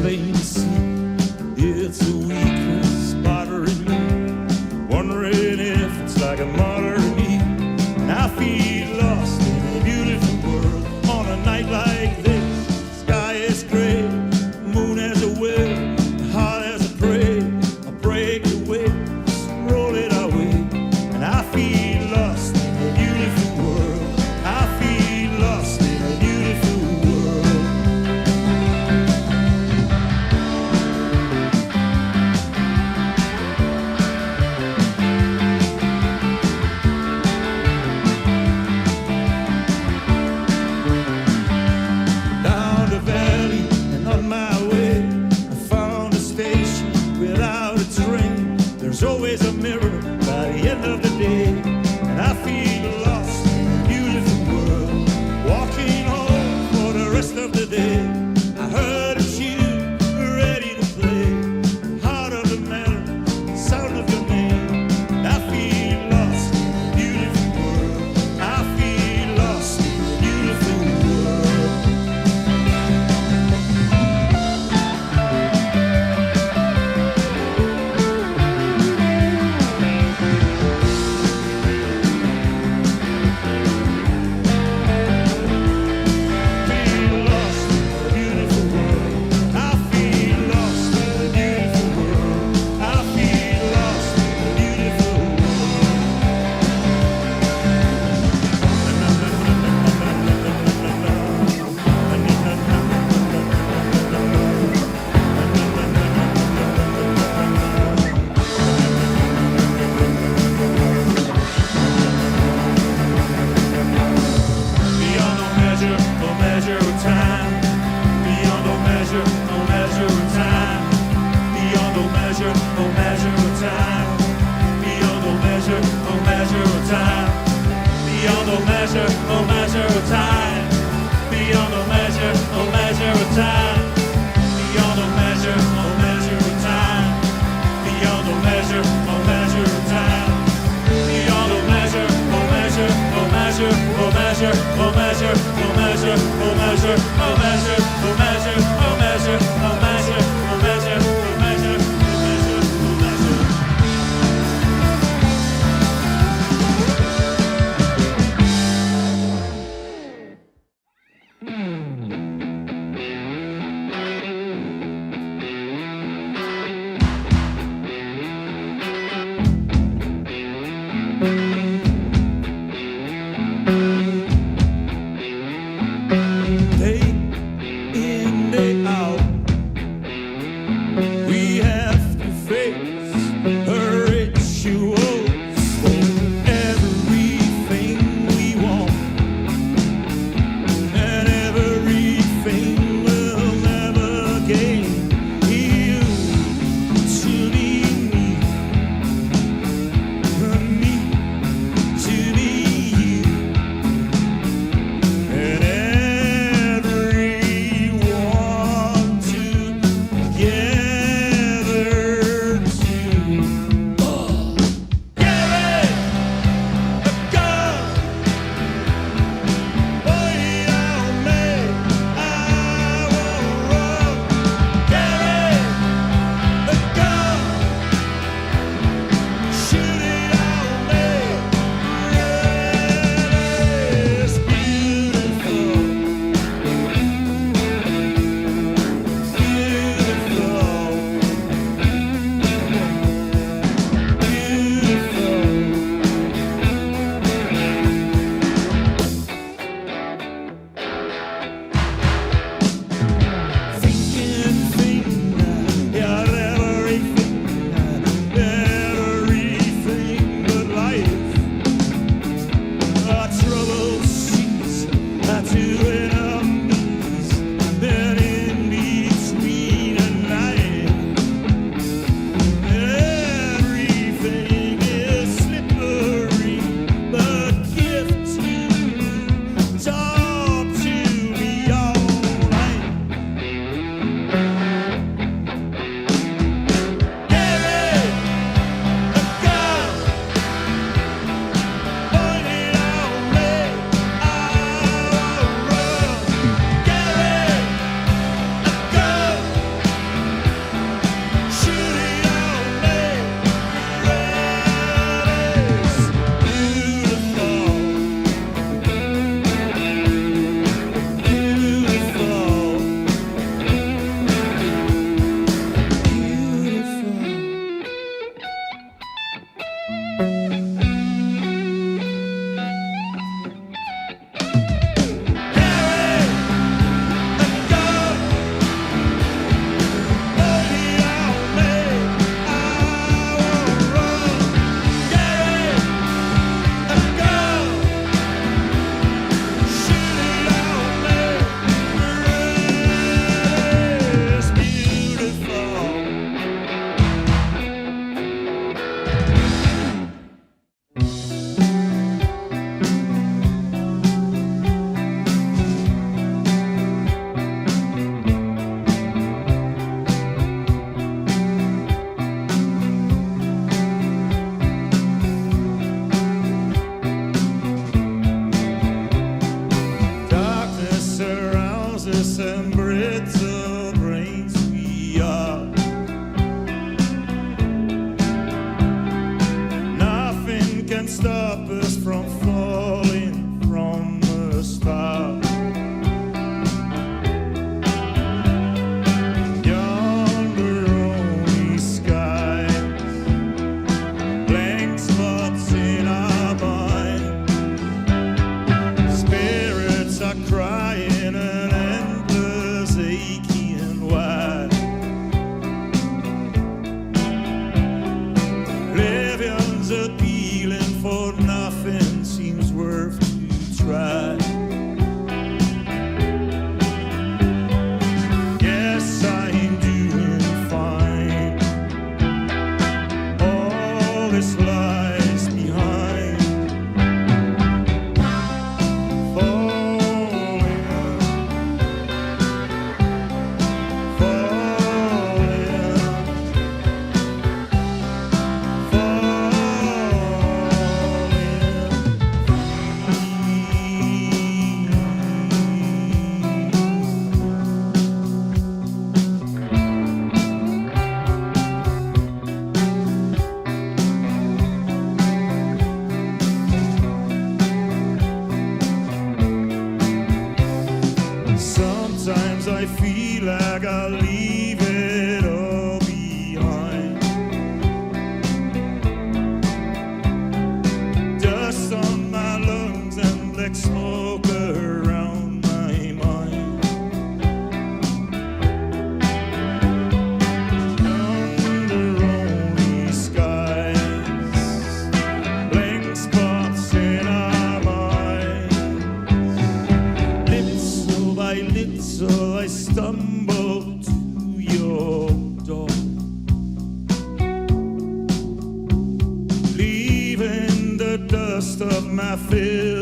plain to see. It's a weakness bothering me, wondering if it's like a martyr to me. And I feel lost in a beautiful world on a night like this. Sky is gray, moon as a will, heart as a prey. I break the waves, roll it away, and I feel lost in a beautiful world. I feel lost in a beautiful world. Down the valley and on my way, I found a station without a train. There's always a mirror by the end of the day, and I feel lost in a beautiful world. Walking home for the rest of the day, I heard a tune ready to play. Heart of the matter, sound of your name. And I feel lost in a beautiful world. I feel lost in a beautiful world. Feel lost in a beautiful world. I feel lost in a beautiful world. I feel lost in a beautiful Beyond no measure of time. Beyond no measure of time. Beyond no measure of time. Beyond no measure of time. Beyond no measure of time. Beyond no measure of time. Beyond no measure of time. Beyond no measure of time. Beyond no measure my fill